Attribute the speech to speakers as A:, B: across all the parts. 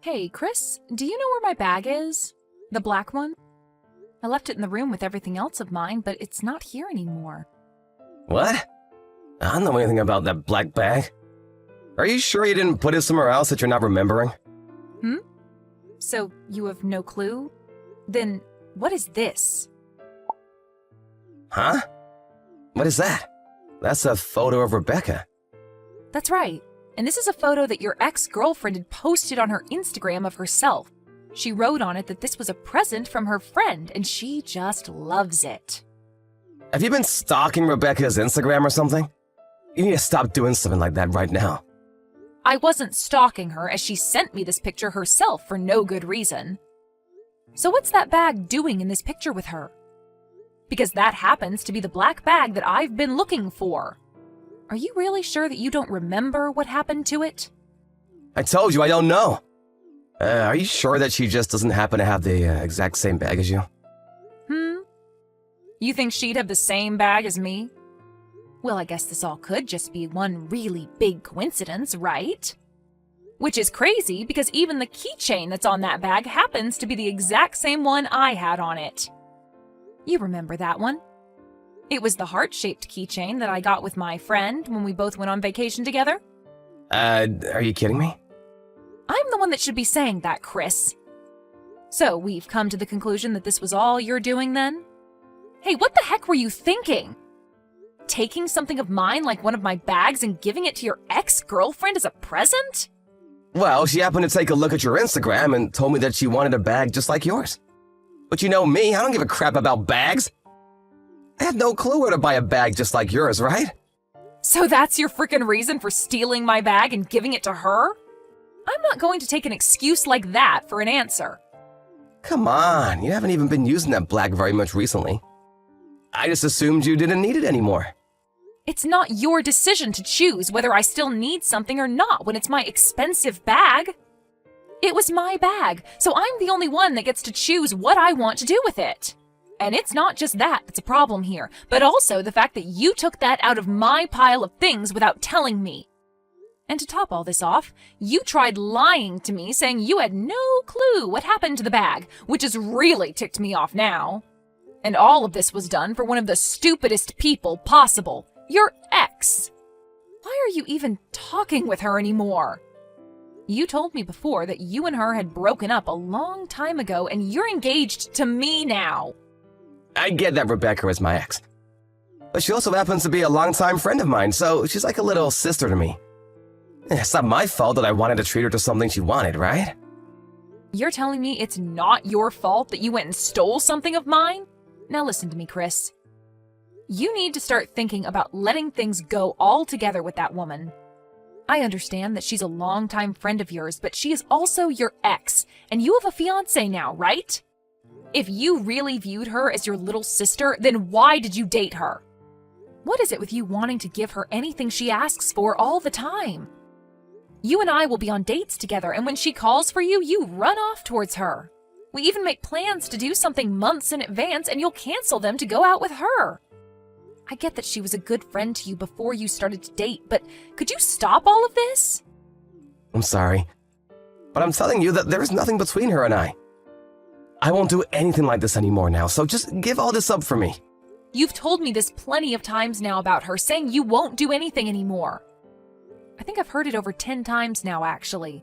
A: Hey, Chris, do you know where my bag is? The black one? I left it in the room with everything else of mine, but it's not here anymore.
B: What? I don't know anything about that black bag. Are you sure you didn't put it somewhere else that you're not remembering?
A: So you have no clue? Then what is this?
B: Huh? What is that? That's a photo of Rebecca.
A: That's right. And this is a photo that your ex-girlfriend had posted on her Instagram of herself. She wrote on it that this was a present from her friend, and she just loves it.
B: Have you been stalking Rebecca's Instagram or something? You need to stop doing something like that right now.
A: I wasn't stalking her, as she sent me this picture herself for no good reason. So what's that bag doing in this picture with her? Because that happens to be the black bag that I've been looking for. Are you really sure that you don't remember what happened to it?
B: I told you I don't know. Are you sure that she just doesn't happen to have the exact same bag as you?
A: You think she'd have the same bag as me? Well, I guess this all could just be one really big coincidence, right? Which is crazy because even the keychain that's on that bag happens to be the exact same one I had on it. You remember that one? It was the heart-shaped keychain that I got with my friend when we both went on vacation together.
B: Are you kidding me?
A: I'm the one that should be saying that, Chris. So we've come to the conclusion that this was all you're doing then? Hey, what the heck were you thinking? Taking something of mine like one of my bags and giving it to your ex-girlfriend as a present?
B: Well, she happened to take a look at your Instagram and told me that she wanted a bag just like yours. But you know me, I don't give a crap about bags. I had no clue where to buy a bag just like yours, right?
A: So that's your frickin' reason for stealing my bag and giving it to her? I'm not going to take an excuse like that for an answer.
B: Come on, you haven't even been using that bag very much recently. I just assumed you didn't need it anymore.
A: It's not your decision to choose whether I still need something or not when it's my expensive bag. It was my bag, so I'm the only one that gets to choose what I want to do with it. And it's not just that that's a problem here, but also the fact that you took that out of my pile of things without telling me. And to top all this off, you tried lying to me saying you had no clue what happened to the bag, which has really ticked me off now. And all of this was done for one of the stupidest people possible, your ex. Why are you even talking with her anymore? You told me before that you and her had broken up a long time ago and you're engaged to me now.
B: I get that Rebecca is my ex. But she also happens to be a longtime friend of mine, so she's like a little sister to me. It's not my fault that I wanted to treat her to something she wanted, right?
A: You're telling me it's not your fault that you went and stole something of mine? Now listen to me, Chris. You need to start thinking about letting things go altogether with that woman. I understand that she's a longtime friend of yours, but she is also your ex, and you have a fiancé now, right? If you really viewed her as your little sister, then why did you date her? What is it with you wanting to give her anything she asks for all the time? You and I will be on dates together, and when she calls for you, you run off towards her. We even make plans to do something months in advance, and you'll cancel them to go out with her. I get that she was a good friend to you before you started to date, but could you stop all of this?
B: I'm sorry, but I'm telling you that there is nothing between her and I. I won't do anything like this anymore now, so just give all this up for me.
A: You've told me this plenty of times now about her, saying you won't do anything anymore. I think I've heard it over 10 times now, actually.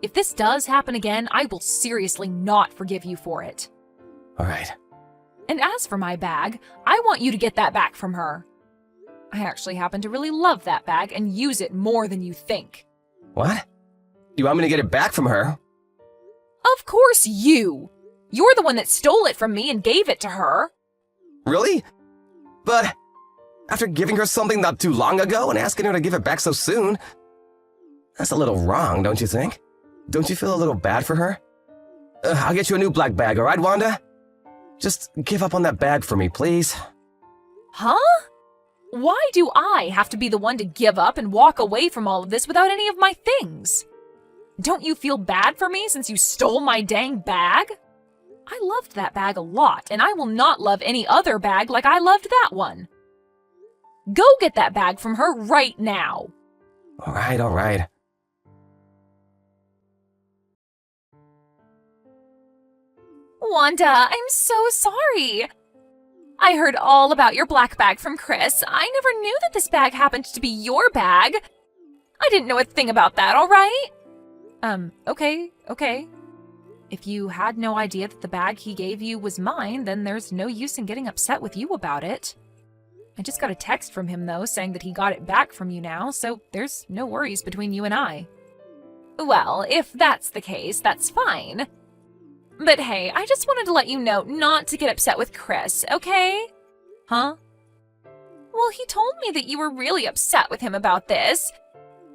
A: If this does happen again, I will seriously not forgive you for it.
B: All right.
A: And as for my bag, I want you to get that back from her. I actually happen to really love that bag and use it more than you think.
B: What? You want me to get it back from her?
A: Of course you! You're the one that stole it from me and gave it to her.
B: Really? But after giving her something not too long ago and asking her to give it back so soon, that's a little wrong, don't you think? Don't you feel a little bad for her? I'll get you a new black bag, all right, Wanda? Just give up on that bag for me, please.
A: Huh? Why do I have to be the one to give up and walk away from all of this without any of my things? Don't you feel bad for me since you stole my dang bag? I loved that bag a lot, and I will not love any other bag like I loved that one. Go get that bag from her right now.
B: All right, all right.
A: Wanda, I'm so sorry. I heard all about your black bag from Chris. I never knew that this bag happened to be your bag. I didn't know a thing about that, all right? Okay. If you had no idea that the bag he gave you was mine, then there's no use in getting upset with you about it. I just got a text from him, though, saying that he got it back from you now, so there's no worries between you and I. Well, if that's the case, that's fine. But hey, I just wanted to let you know not to get upset with Chris, okay? Huh? Well, he told me that you were really upset with him about this,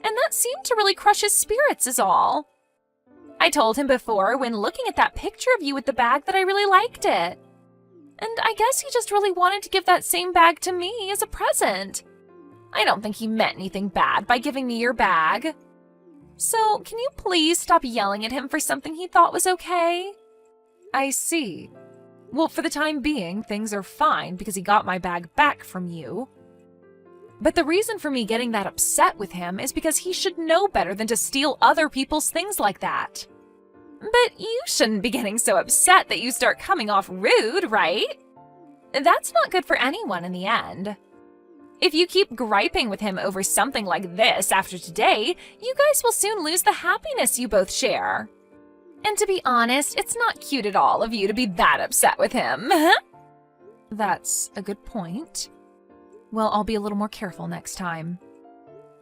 A: and that seemed to really crush his spirits is all. I told him before, when looking at that picture of you with the bag, that I really liked it. And I guess he just really wanted to give that same bag to me as a present. I don't think he meant anything bad by giving me your bag. So, can you please stop yelling at him for something he thought was okay? I see. Well, for the time being, things are fine because he got my bag back from you. But the reason for me getting that upset with him is because he should know better than to steal other people's things like that. But you shouldn't be getting so upset that you start coming off rude, right? That's not good for anyone in the end. If you keep griping with him over something like this after today, you guys will soon lose the happiness you both share. And to be honest, it's not cute at all of you to be that upset with him. That's a good point. Well, I'll be a little more careful next time.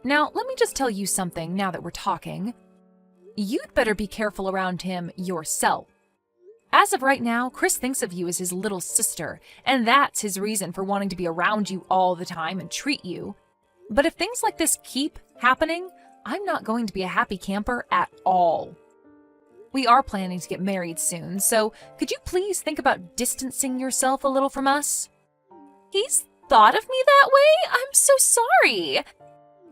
A: Now, let me just tell you something now that we're talking. You'd better be careful around him yourself. As of right now, Chris thinks of you as his little sister, and that's his reason for wanting to be around you all the time and treat you. But if things like this keep happening, I'm not going to be a happy camper at all. We are planning to get married soon, so could you please think about distancing yourself a little from us? He's thought of me that way? I'm so sorry.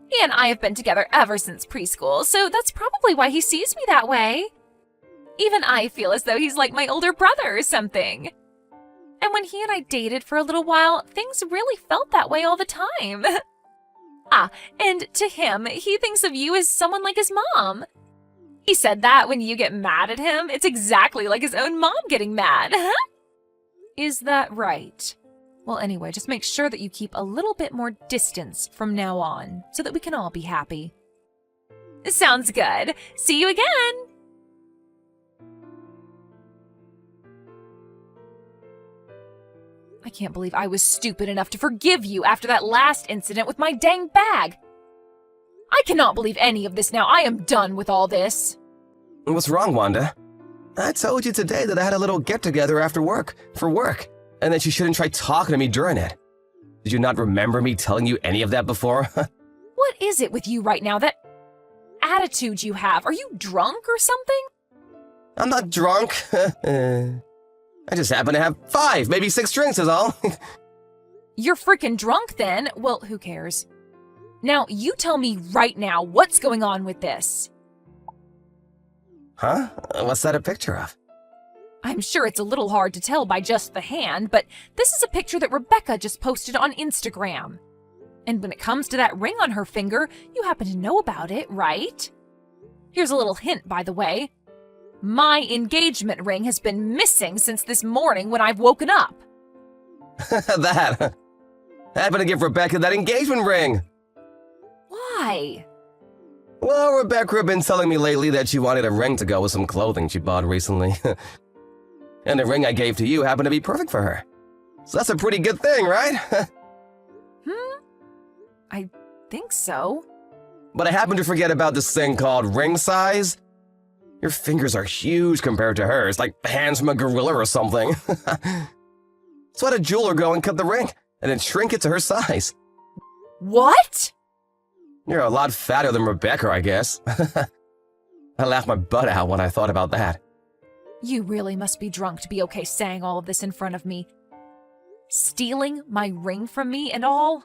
A: He and I have been together ever since preschool, so that's probably why he sees me that way. Even I feel as though he's like my older brother or something. And when he and I dated for a little while, things really felt that way all the time. And to him, he thinks of you as someone like his mom. He said that when you get mad at him, it's exactly like his own mom getting mad. Is that right? Well, anyway, just make sure that you keep a little bit more distance from now on, so that we can all be happy. Sounds good. See you again! I can't believe I was stupid enough to forgive you after that last incident with my dang bag. I cannot believe any of this now. I am done with all this.
B: What's wrong, Wanda? I told you today that I had a little get-together after work, for work, and that you shouldn't try talking to me during it. Did you not remember me telling you any of that before?
A: What is it with you right now, that attitude you have? Are you drunk or something?
B: I'm not drunk. I just happen to have 5, maybe 6 drinks is all.
A: You're freaking drunk then. Well, who cares? Now, you tell me right now what's going on with this.
B: Huh? What's that a picture of?
A: I'm sure it's a little hard to tell by just the hand, but this is a picture that Rebecca just posted on Instagram. And when it comes to that ring on her finger, you happen to know about it, right? Here's a little hint, by the way. My engagement ring has been missing since this morning when I've woken up.
B: That. I happened to give Rebecca that engagement ring.
A: Why?
B: Well, Rebecca had been telling me lately that she wanted a ring to go with some clothing she bought recently. And the ring I gave to you happened to be perfect for her. So that's a pretty good thing, right?
A: I think so.
B: But I happened to forget about this thing called ring size. Your fingers are huge compared to hers, like the hands from a gorilla or something. So I had a jeweler go and cut the ring, and then shrink it to her size.
A: What?
B: You're a lot fatter than Rebecca, I guess. I laughed my butt out when I thought about that.
A: You really must be drunk to be okay saying all of this in front of me. Stealing my ring from me and all?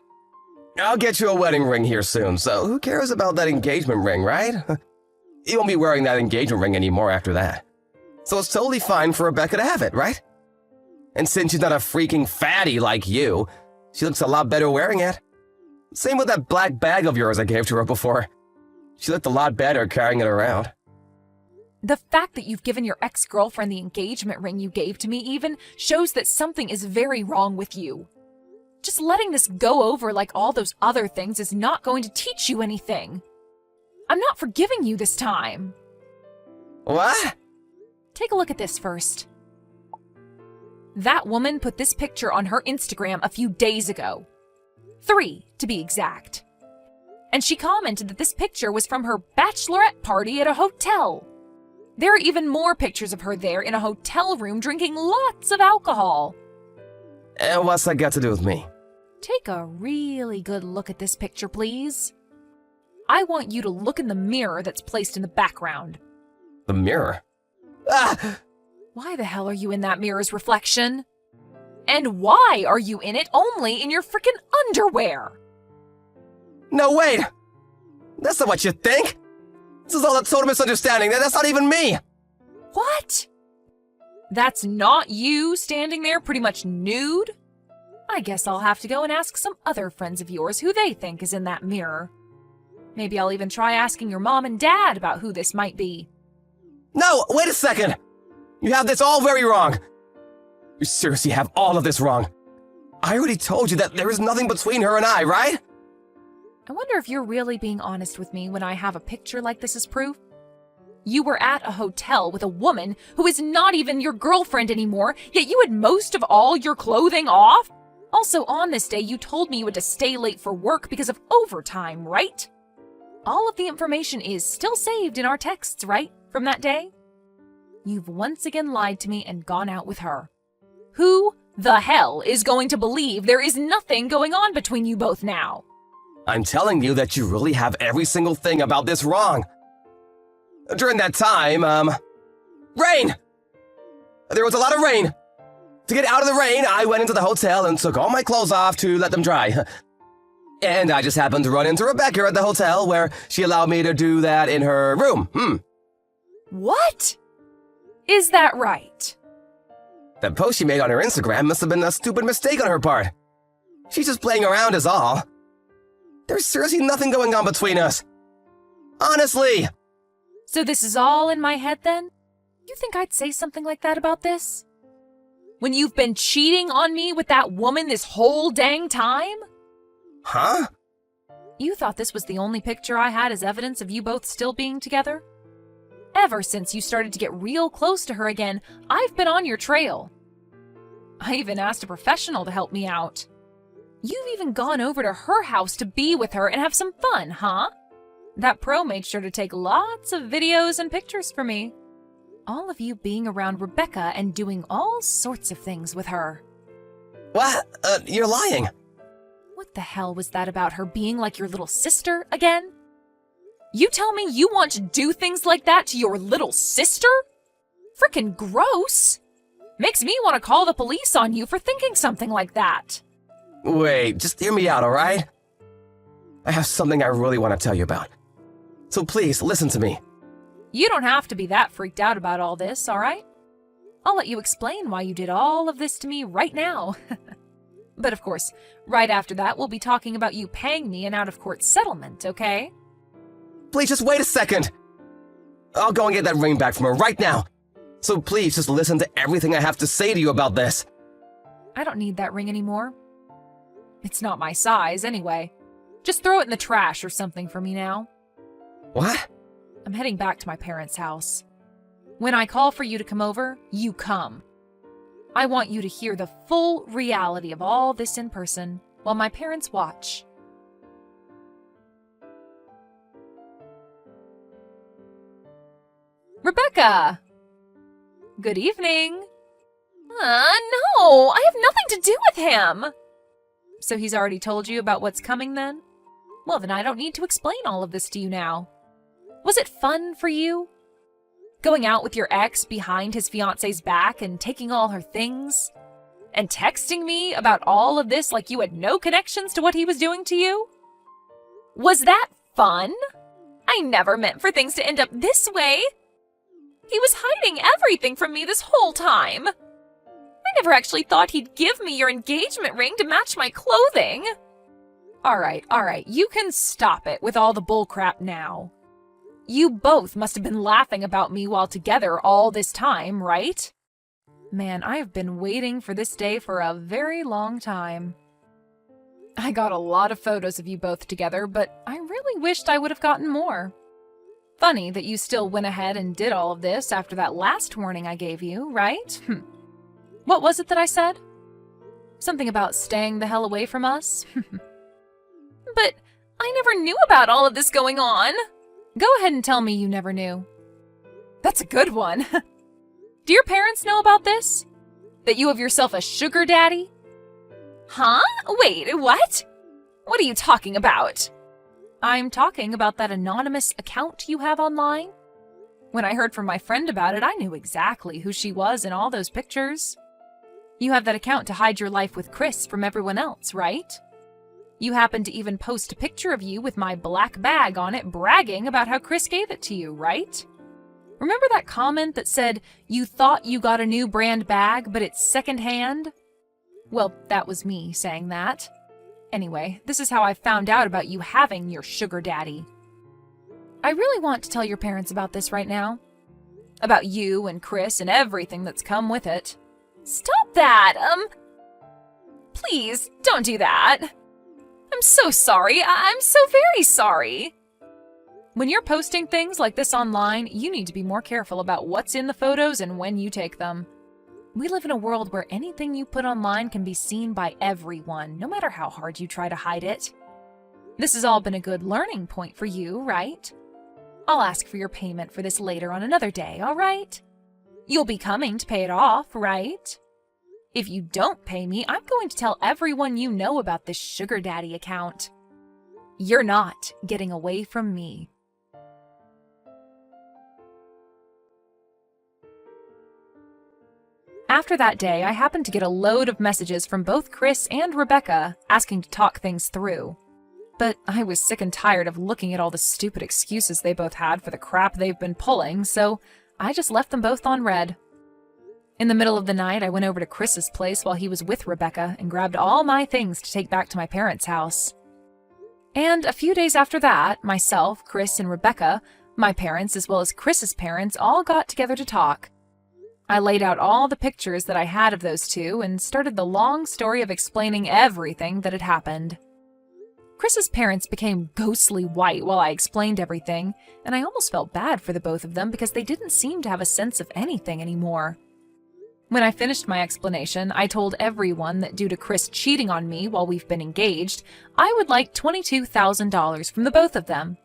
B: I'll get you a wedding ring here soon, so who cares about that engagement ring, right? You won't be wearing that engagement ring anymore after that. So it's totally fine for Rebecca to have it, right? And since she's not a freaking fatty like you, she looks a lot better wearing it. Same with that black bag of yours I gave to her before. She looked a lot better carrying it around.
A: The fact that you've given your ex-girlfriend the engagement ring you gave to me even shows that something is very wrong with you. Just letting this go over like all those other things is not going to teach you anything. I'm not forgiving you this time.
B: What?
A: Take a look at this first. That woman put this picture on her Instagram a few days ago. 3, to be exact. And she commented that this picture was from her bachelorette party at a hotel. There are even more pictures of her there in a hotel room drinking lots of alcohol.
B: And what's that got to do with me?
A: Take a really good look at this picture, please. I want you to look in the mirror that's placed in the background.
B: The mirror? Ah!
A: Why the hell are you in that mirror's reflection? And why are you in it only in your frickin' underwear?
B: No, wait! That's not what you think! This is all a total misunderstanding. That's not even me!
A: What? That's not you standing there pretty much nude? I guess I'll have to go and ask some other friends of yours who they think is in that mirror. Maybe I'll even try asking your mom and dad about who this might be.
B: No, wait a second! You have this all very wrong! You seriously have all of this wrong. I already told you that there is nothing between her and I, right?
A: I wonder if you're really being honest with me when I have a picture like this as proof? You were at a hotel with a woman who is not even your girlfriend anymore, yet you had most of all your clothing off? Also, on this day, you told me you had to stay late for work because of overtime, right? All of the information is still saved in our texts, right, from that day? You've once again lied to me and gone out with her. Who the hell is going to believe there is nothing going on between you both now?
B: I'm telling you that you really have every single thing about this wrong. During that time, rain! There was a lot of rain. To get out of the rain, I went into the hotel and took all my clothes off to let them dry. And I just happened to run into Rebecca at the hotel where she allowed me to do that in her room.
A: What? Is that right?
B: That post she made on her Instagram must have been a stupid mistake on her part. She's just playing around is all. There's seriously nothing going on between us. Honestly.
A: So this is all in my head then? You think I'd say something like that about this? When you've been cheating on me with that woman this whole dang time?
B: Huh?
A: You thought this was the only picture I had as evidence of you both still being together? Ever since you started to get real close to her again, I've been on your trail. I even asked a professional to help me out. You've even gone over to her house to be with her and have some fun, huh? That pro made sure to take lots of videos and pictures for me. All of you being around Rebecca and doing all sorts of things with her.
B: What? You're lying.
A: What the hell was that about her being like your little sister again? You tell me you want to do things like that to your little sister? Frickin' gross. Makes me want to call the police on you for thinking something like that.
B: Wait, just hear me out, alright? I have something I really want to tell you about. So please, listen to me.
A: You don't have to be that freaked out about all this, alright? I'll let you explain why you did all of this to me right now. But of course, right after that, we'll be talking about you paying me an out-of-court settlement, okay?
B: Please just wait a second. I'll go and get that ring back from her right now. So please just listen to everything I have to say to you about this.
A: I don't need that ring anymore. It's not my size, anyway. Just throw it in the trash or something for me now.
B: What?
A: I'm heading back to my parents' house. When I call for you to come over, you come. I want you to hear the full reality of all this in person while my parents watch. Rebecca! Good evening. No, I have nothing to do with him. So he's already told you about what's coming then? Well, then I don't need to explain all of this to you now. Was it fun for you? Going out with your ex behind his fiancé's back and taking all her things? And texting me about all of this like you had no connections to what he was doing to you? Was that fun? I never meant for things to end up this way. He was hiding everything from me this whole time. I never actually thought he'd give me your engagement ring to match my clothing. All right, you can stop it with all the bullcrap now. You both must have been laughing about me while together all this time, right? Man, I have been waiting for this day for a very long time. I got a lot of photos of you both together, but I really wished I would have gotten more. Funny that you still went ahead and did all of this after that last warning I gave you, right? What was it that I said? Something about staying the hell away from us? But I never knew about all of this going on. Go ahead and tell me you never knew. That's a good one. Do your parents know about this? That you have yourself a sugar daddy? Huh? Wait, what? What are you talking about? I'm talking about that anonymous account you have online. When I heard from my friend about it, I knew exactly who she was in all those pictures. You have that account to hide your life with Chris from everyone else, right? You happened to even post a picture of you with my black bag on it bragging about how Chris gave it to you, right? Remember that comment that said you thought you got a new brand bag, but it's secondhand? Well, that was me saying that. Anyway, this is how I found out about you having your sugar daddy. I really want to tell your parents about this right now. About you and Chris and everything that's come with it. Stop that! Please, don't do that. I'm so sorry. I'm so very sorry. When you're posting things like this online, you need to be more careful about what's in the photos and when you take them. We live in a world where anything you put online can be seen by everyone, no matter how hard you try to hide it. This has all been a good learning point for you, right? I'll ask for your payment for this later on another day, all right? You'll be coming to pay it off, right? If you don't pay me, I'm going to tell everyone you know about this sugar daddy account. You're not getting away from me. After that day, I happened to get a load of messages from both Chris and Rebecca asking to talk things through. But I was sick and tired of looking at all the stupid excuses they both had for the crap they've been pulling, so I just left them both on red. In the middle of the night, I went over to Chris's place while he was with Rebecca and grabbed all my things to take back to my parents' house. And a few days after that, myself, Chris, and Rebecca, my parents as well as Chris's parents, all got together to talk. I laid out all the pictures that I had of those two and started the long story of explaining everything that had happened. Chris's parents became ghostly white while I explained everything, and I almost felt bad for the both of them because they didn't seem to have a sense of anything anymore. When I finished my explanation, I told everyone that due to Chris cheating on me while we've been engaged, I would like $22,000 from the both of them.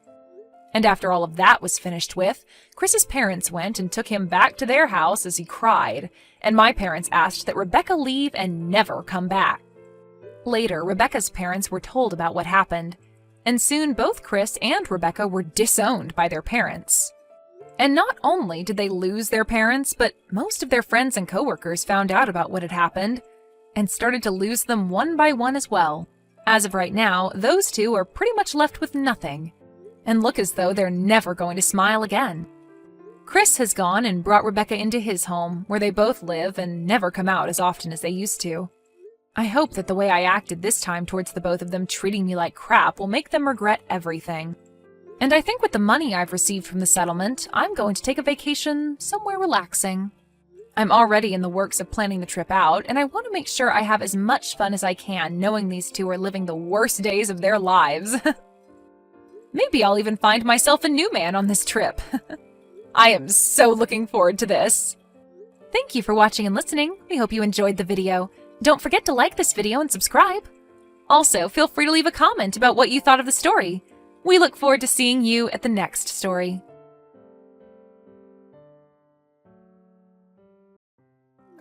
A: And after all of that was finished with, Chris's parents went and took him back to their house as he cried, and my parents asked that Rebecca leave and never come back. Later, Rebecca's parents were told about what happened, and soon both Chris and Rebecca were disowned by their parents. And not only did they lose their parents, but most of their friends and coworkers found out about what had happened, and started to lose them one by one as well. As of right now, those two are pretty much left with nothing, and look as though they're never going to smile again. Chris has gone and brought Rebecca into his home, where they both live and never come out as often as they used to. I hope that the way I acted this time towards the both of them treating me like crap will make them regret everything. And I think with the money I've received from the settlement, I'm going to take a vacation somewhere relaxing. I'm already in the works of planning the trip out, and I want to make sure I have as much fun as I can knowing these two are living the worst days of their lives. Maybe I'll even find myself a new man on this trip. I am so looking forward to this. Thank you for watching and listening. We hope you enjoyed the video. Don't forget to like this video and subscribe. Also, feel free to leave a comment about what you thought of the story. We look forward to seeing you at the next story.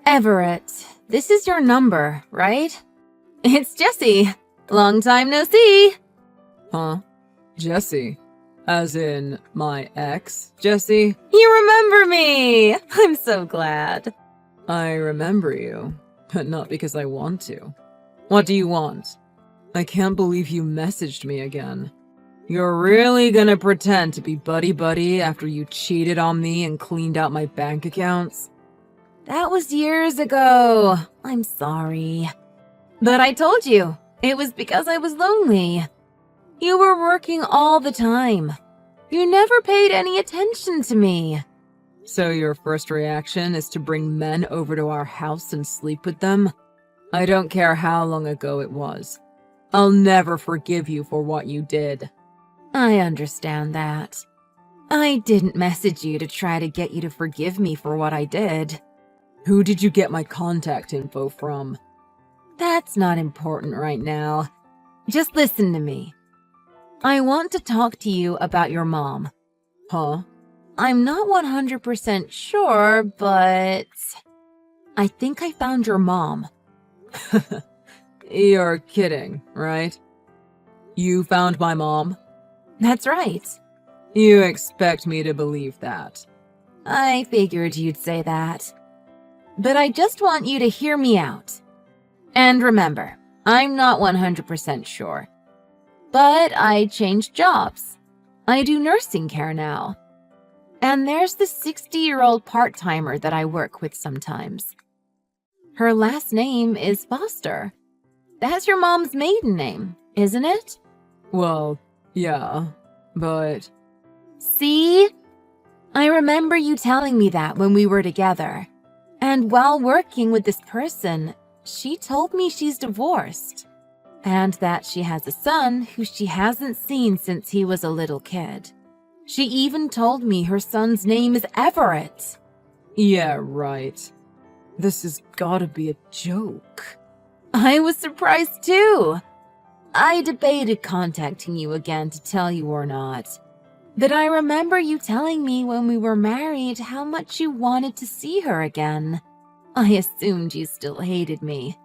C: Everett, this is your number, right? It's Jessie. Long time no see.
D: Huh? Jessie? As in, my ex, Jessie?
C: You remember me! I'm so glad.
D: I remember you, but not because I want to. What do you want? I can't believe you messaged me again. You're really gonna pretend to be buddy-buddy after you cheated on me and cleaned out my bank accounts?
C: That was years ago. I'm sorry. But I told you, it was because I was lonely. You were working all the time. You never paid any attention to me.
D: So your first reaction is to bring men over to our house and sleep with them? I don't care how long ago it was. I'll never forgive you for what you did.
C: I understand that. I didn't message you to try to get you to forgive me for what I did.
D: Who did you get my contact info from?
C: That's not important right now. Just listen to me. I want to talk to you about your mom.
D: Huh?
C: I'm not 100% sure, but I think I found your mom.
D: You're kidding, right? You found my mom?
C: That's right.
D: You expect me to believe that?
C: I figured you'd say that. But I just want you to hear me out. And remember, I'm not 100% sure. But I changed jobs. I do nursing care now. And there's the 60-year-old part-timer that I work with sometimes. Her last name is Foster. That's your mom's maiden name, isn't it?
D: Well, yeah, but...
C: See? I remember you telling me that when we were together. And while working with this person, she told me she's divorced. And that she has a son who she hasn't seen since he was a little kid. She even told me her son's name is Everett.
D: Yeah, right. This has gotta be a joke.
C: I was surprised too. I debated contacting you again to tell you or not. But I remember you telling me when we were married how much you wanted to see her again. I assumed you still hated me.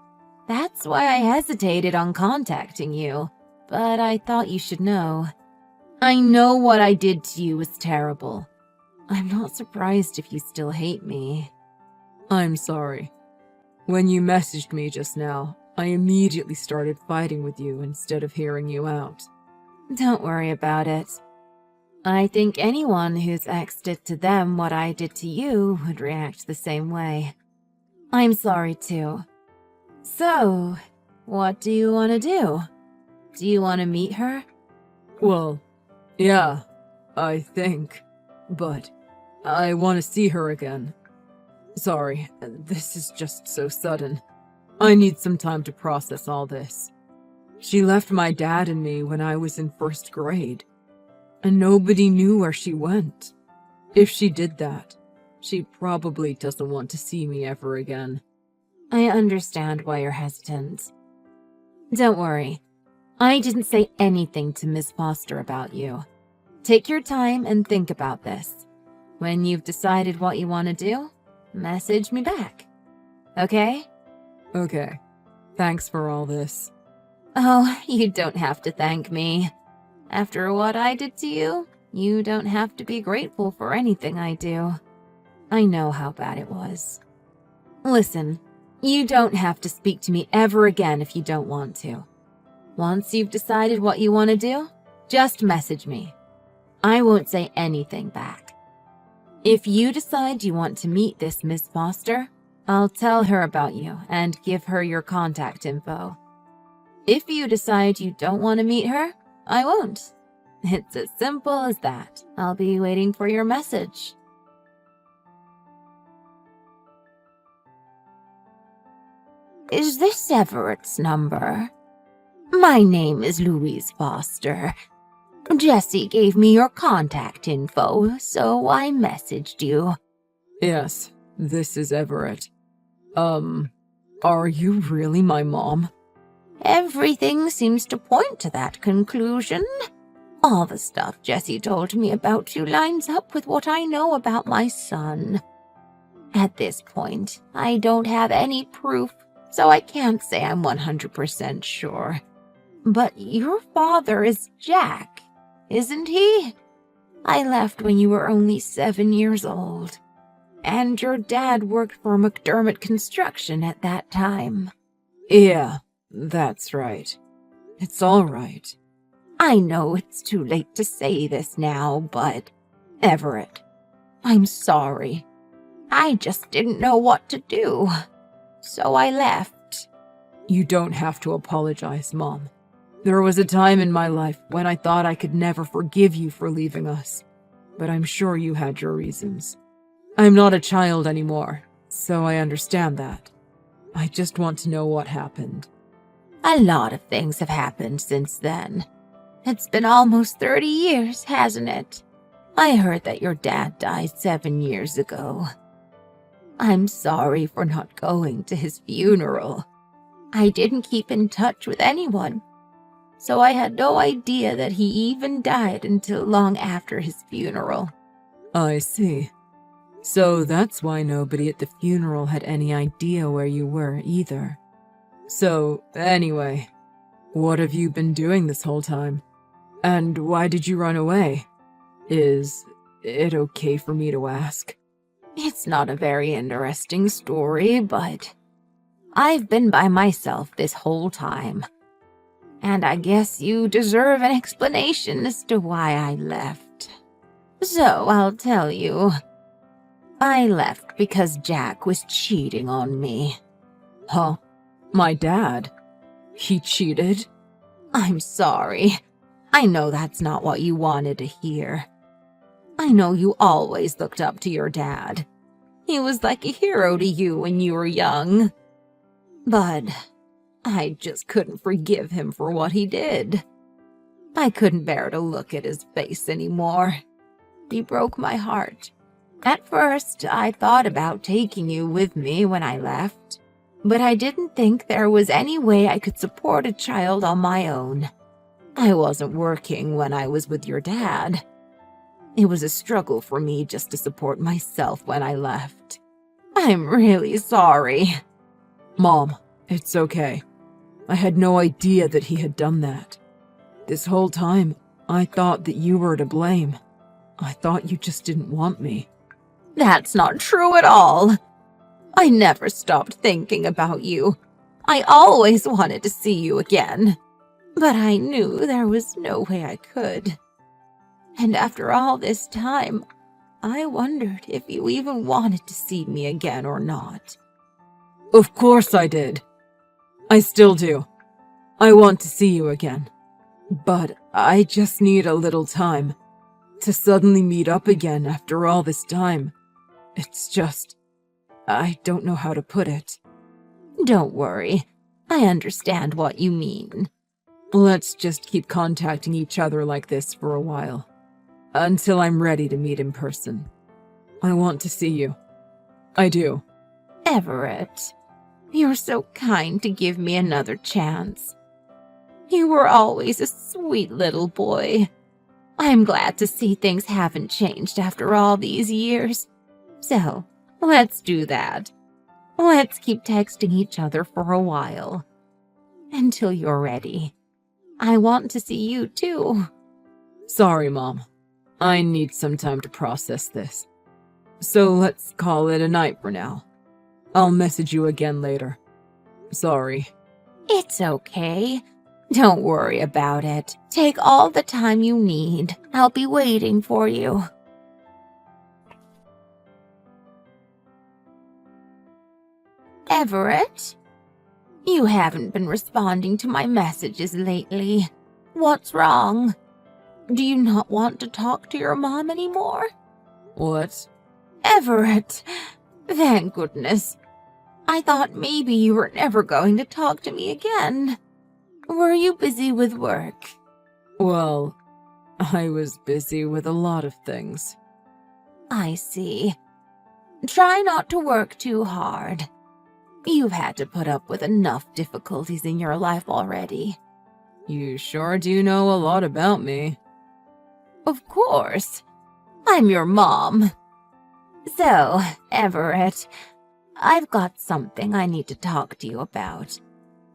C: That's why I hesitated on contacting you, but I thought you should know. I know what I did to you was terrible. I'm not surprised if you still hate me.
D: I'm sorry. When you messaged me just now, I immediately started fighting with you instead of hearing you out.
C: Don't worry about it. I think anyone who's exed it to them what I did to you would react the same way. I'm sorry too. So, what do you want to do? Do you want to meet her?
D: Well, yeah, I think. But I want to see her again. Sorry, this is just so sudden. I need some time to process all this. She left my dad and me when I was in first grade, and nobody knew where she went. If she did that, she probably doesn't want to see me ever again.
C: I understand why you're hesitant. Don't worry. I didn't say anything to Miss Foster about you. Take your time and think about this. When you've decided what you want to do, message me back. Okay?
D: Okay, thanks for all this.
C: Oh, you don't have to thank me. After what I did to you, you don't have to be grateful for anything I do. I know how bad it was. Listen, you don't have to speak to me ever again if you don't want to. Once you've decided what you want to do, just message me. I won't say anything back. If you decide you want to meet this Miss Foster, I'll tell her about you and give her your contact info. If you decide you don't want to meet her, I won't. It's as simple as that. I'll be waiting for your message. Is this Everett's number? My name is Louise Foster. Jesse gave me your contact info, so I messaged you.
D: Yes, this is Everett. Are you really my mom?
C: Everything seems to point to that conclusion. All the stuff Jesse told me about you lines up with what I know about my son. At this point, I don't have any proof, so I can't say I'm 100% sure. But your father is Jack, isn't he? I left when you were only 7 years old. And your dad worked for McDermott Construction at that time.
D: Yeah, that's right. It's all right.
C: I know it's too late to say this now, but Everett, I'm sorry. I just didn't know what to do. So I left.
D: You don't have to apologize, Mom. There was a time in my life when I thought I could never forgive you for leaving us, but I'm sure you had your reasons. I'm not a child anymore, so I understand that. I just want to know what happened.
C: A lot of things have happened since then. It's been almost 30 years, hasn't it? I heard that your dad died 7 years ago. I'm sorry for not going to his funeral. I didn't keep in touch with anyone, so I had no idea that he even died until long after his funeral.
D: I see. So that's why nobody at the funeral had any idea where you were either. So, anyway, what have you been doing this whole time? And why did you run away? Is it okay for me to ask?
C: It's not a very interesting story, but I've been by myself this whole time. And I guess you deserve an explanation as to why I left. So I'll tell you. I left because Jack was cheating on me.
D: Huh? My dad? He cheated?
C: I'm sorry. I know that's not what you wanted to hear. I know you always looked up to your dad. He was like a hero to you when you were young. But I just couldn't forgive him for what he did. I couldn't bear to look at his face anymore. He broke my heart. At first, I thought about taking you with me when I left, but I didn't think there was any way I could support a child on my own. I wasn't working when I was with your dad. It was a struggle for me just to support myself when I left. I'm really sorry.
D: Mom, it's okay. I had no idea that he had done that. This whole time, I thought that you were to blame. I thought you just didn't want me.
C: That's not true at all. I never stopped thinking about you. I always wanted to see you again. But I knew there was no way I could. And after all this time, I wondered if you even wanted to see me again or not.
D: Of course I did. I still do. I want to see you again. But I just need a little time. To suddenly meet up again after all this time. It's just... I don't know how to put it.
C: Don't worry. I understand what you mean.
D: Let's just keep contacting each other like this for a while. Until I'm ready to meet in person. I want to see you. I do.
C: Everett, you're so kind to give me another chance. You were always a sweet little boy. I'm glad to see things haven't changed after all these years. So, let's do that. Let's keep texting each other for a while. Until you're ready. I want to see you too.
D: Sorry, Mom. I need some time to process this. So let's call it a night for now. I'll message you again later. Sorry.
C: It's okay. Don't worry about it. Take all the time you need. I'll be waiting for you. Everett? You haven't been responding to my messages lately. What's wrong? Do you not want to talk to your mom anymore?
D: What?
C: Everett! Thank goodness. I thought maybe you were never going to talk to me again. Were you busy with work?
D: Well, I was busy with a lot of things.
C: I see. Try not to work too hard. You've had to put up with enough difficulties in your life already.
D: You sure do know a lot about me.
C: Of course. I'm your mom. So, Everett, I've got something I need to talk to you about.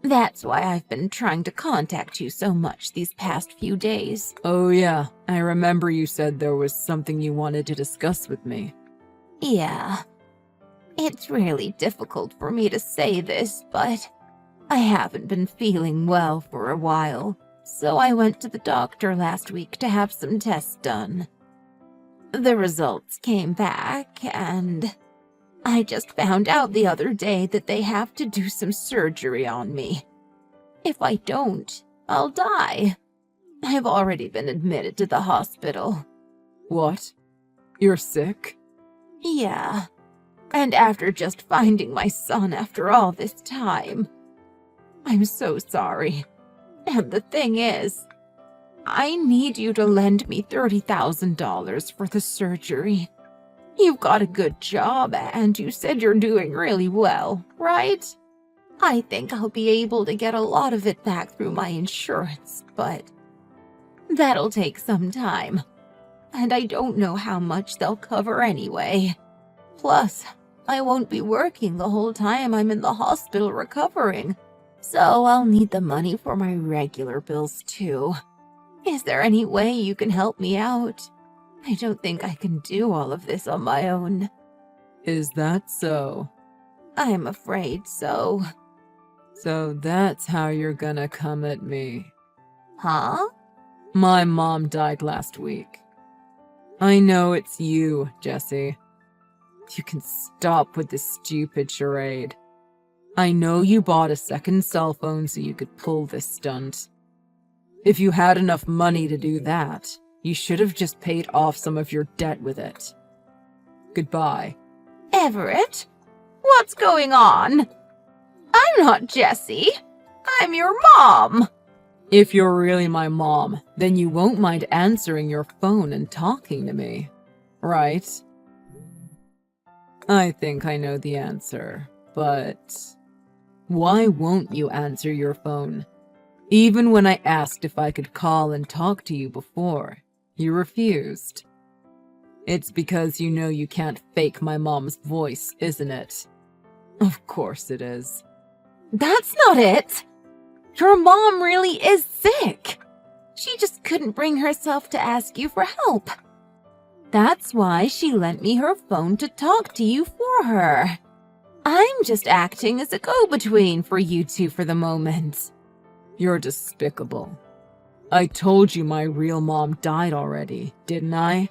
C: That's why I've been trying to contact you so much these past few days.
D: Oh yeah, I remember you said there was something you wanted to discuss with me.
C: Yeah. It's really difficult for me to say this, but I haven't been feeling well for a while, so I went to the doctor last week to have some tests done. The results came back, and I just found out the other day that they have to do some surgery on me. If I don't, I'll die. I've already been admitted to the hospital.
D: What? You're sick?
C: Yeah. And after just finding my son after all this time. I'm so sorry. And the thing is, I need you to lend me $30,000 for the surgery. You've got a good job, and you said you're doing really well, right? I think I'll be able to get a lot of it back through my insurance, but that'll take some time. And I don't know how much they'll cover anyway. Plus, I won't be working the whole time I'm in the hospital recovering, so I'll need the money for my regular bills too. Is there any way you can help me out? I don't think I can do all of this on my own.
D: Is that so?
C: I'm afraid so.
D: So that's how you're gonna come at me.
C: Huh?
D: My mom died last week. I know it's you, Jesse. You can stop with this stupid charade. I know you bought a second cell phone so you could pull this stunt. If you had enough money to do that, you should have just paid off some of your debt with it. Goodbye.
C: Everett? What's going on? I'm not Jessie. I'm your mom.
D: If you're really my mom, then you won't mind answering your phone and talking to me, right? I think I know the answer, but why won't you answer your phone? Even when I asked if I could call and talk to you before, you refused. It's because you know you can't fake my mom's voice, isn't it? Of course it is.
C: That's not it. Your mom really is sick. She just couldn't bring herself to ask you for help. That's why she lent me her phone to talk to you for her. I'm just acting as a go-between for you two for the moment.
D: You're despicable. I told you my real mom died already, didn't I?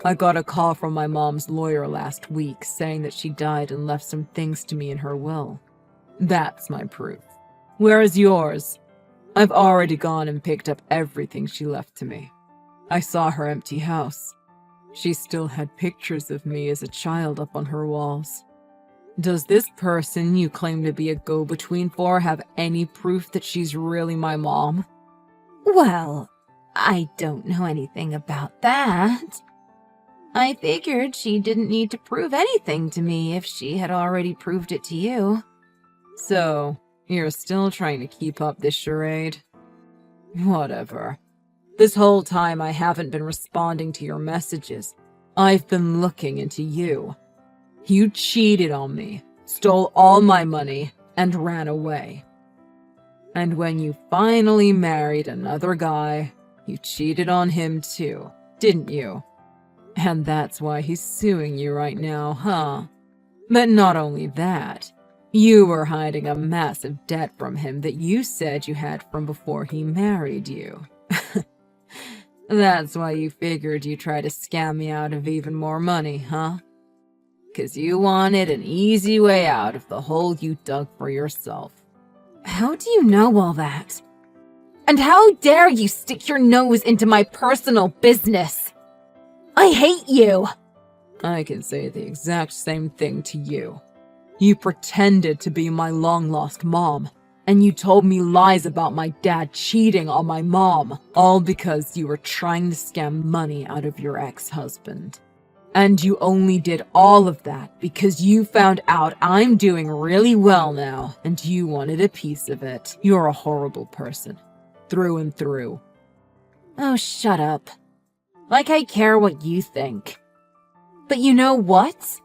D: I got a call from my mom's lawyer last week saying that she died and left some things to me in her will. That's my proof. Where is yours? I've already gone and picked up everything she left to me. I saw her empty house. She still had pictures of me as a child up on her walls. Does this person you claim to be a go-between for have any proof that she's really my mom?
C: Well, I don't know anything about that. I figured she didn't need to prove anything to me if she had already proved it to you.
D: So, you're still trying to keep up this charade? Whatever. This whole time I haven't been responding to your messages. I've been looking into you. You cheated on me, stole all my money, and ran away. And when you finally married another guy, you cheated on him too, didn't you? And that's why he's suing you right now, huh? But not only that, you were hiding a massive debt from him that you said you had from before he married you. That's why you figured you'd try to scam me out of even more money, huh? 'Cause you wanted an easy way out of the hole you dug for yourself.
C: How do you know all that? And how dare you stick your nose into my personal business? I hate you!
D: I can say the exact same thing to you. You pretended to be my long-lost mom, and you told me lies about my dad cheating on my mom, all because you were trying to scam money out of your ex-husband. And you only did all of that because you found out I'm doing really well now, and you wanted a piece of it. You're a horrible person. Through and through.
C: Oh, shut up. Like I care what you think. But you know what?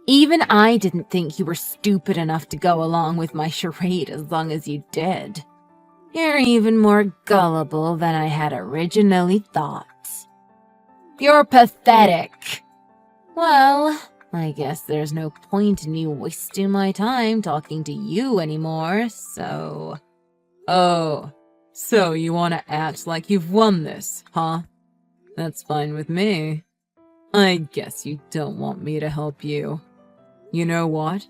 C: Even I didn't think you were stupid enough to go along with my charade as long as you did. You're even more gullible than I had originally thought. You're pathetic. Well, I guess there's no point in me wasting my time talking to you anymore, so...
D: Oh, so you want to act like you've won this, huh? That's fine with me. I guess you don't want me to help you. You know what?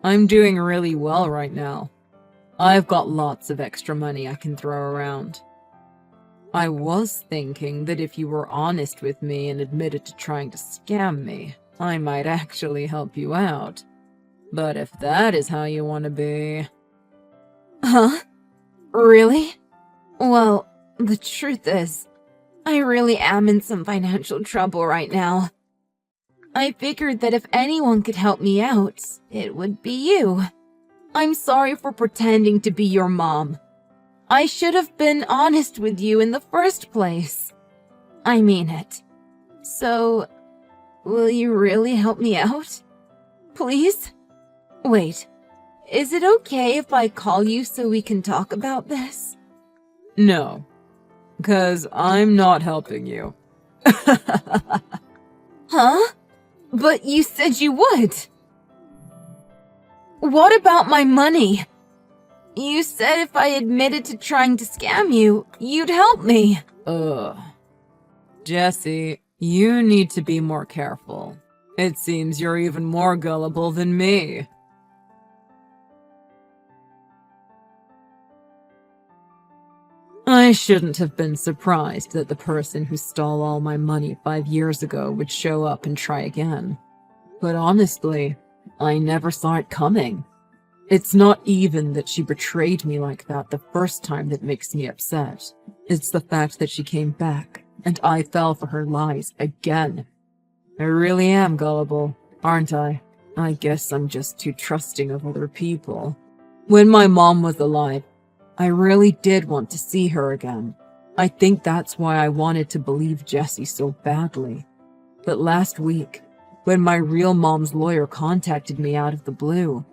D: I'm doing really well right now. I've got lots of extra money I can throw around. I was thinking that if you were honest with me and admitted to trying to scam me, I might actually help you out. But if that is how you want to be...
C: Huh? Really? Well, the truth is, I really am in some financial trouble right now. I figured that if anyone could help me out, it would be you. I'm sorry for pretending to be your mom. I should have been honest with you in the first place. I mean it. So, will you really help me out? Please? Wait, is it okay if I call you so we can talk about this?
D: No, 'cause I'm not helping you.
C: Huh? But you said you would. What about my money? You said if I admitted to trying to scam you, you'd help me.
D: Ugh. Jesse, you need to be more careful. It seems you're even more gullible than me. I shouldn't have been surprised that the person who stole all my money 5 years ago would show up and try again. But honestly, I never saw it coming. It's not even that she betrayed me like that the first time that makes me upset. It's the fact that she came back, and I fell for her lies again. I really am gullible, aren't I? I guess I'm just too trusting of other people. When my mom was alive, I really did want to see her again. I think that's why I wanted to believe Jesse so badly. But last week, when my real mom's lawyer contacted me out of the blue,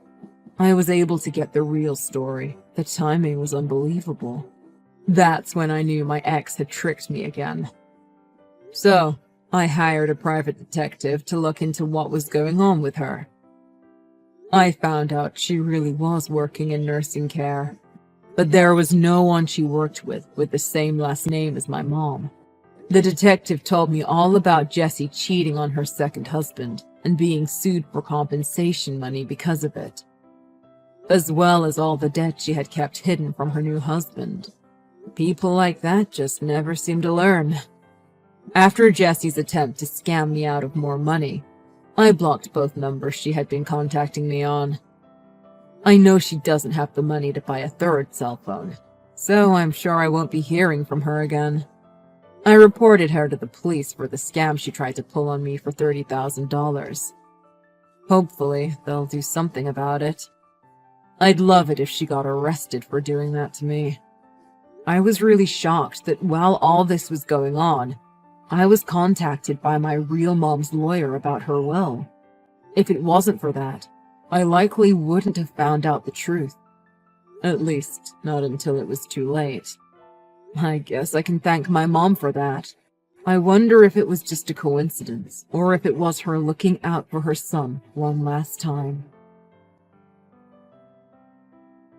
D: I was able to get the real story. The timing was unbelievable. That's when I knew my ex had tricked me again. So, I hired a private detective to look into what was going on with her. I found out she really was working in nursing care, but there was no one she worked with the same last name as my mom. The detective told me all about Jessie cheating on her second husband and being sued for compensation money because of it, as well as all the debt she had kept hidden from her new husband. People like that just never seem to learn. After Jessie's attempt to scam me out of more money, I blocked both numbers she had been contacting me on. I know she doesn't have the money to buy a third cell phone, so I'm sure I won't be hearing from her again. I reported her to the police for the scam she tried to pull on me for $30,000. Hopefully, they'll do something about it. I'd love it if she got arrested for doing that to me. I was really shocked that while all this was going on, I was contacted by my real mom's lawyer about her will. If it wasn't for that, I likely wouldn't have found out the truth. At least, not until it was too late. I guess I can thank my mom for that. I wonder if it was just a coincidence, or if it was her looking out for her son one last time.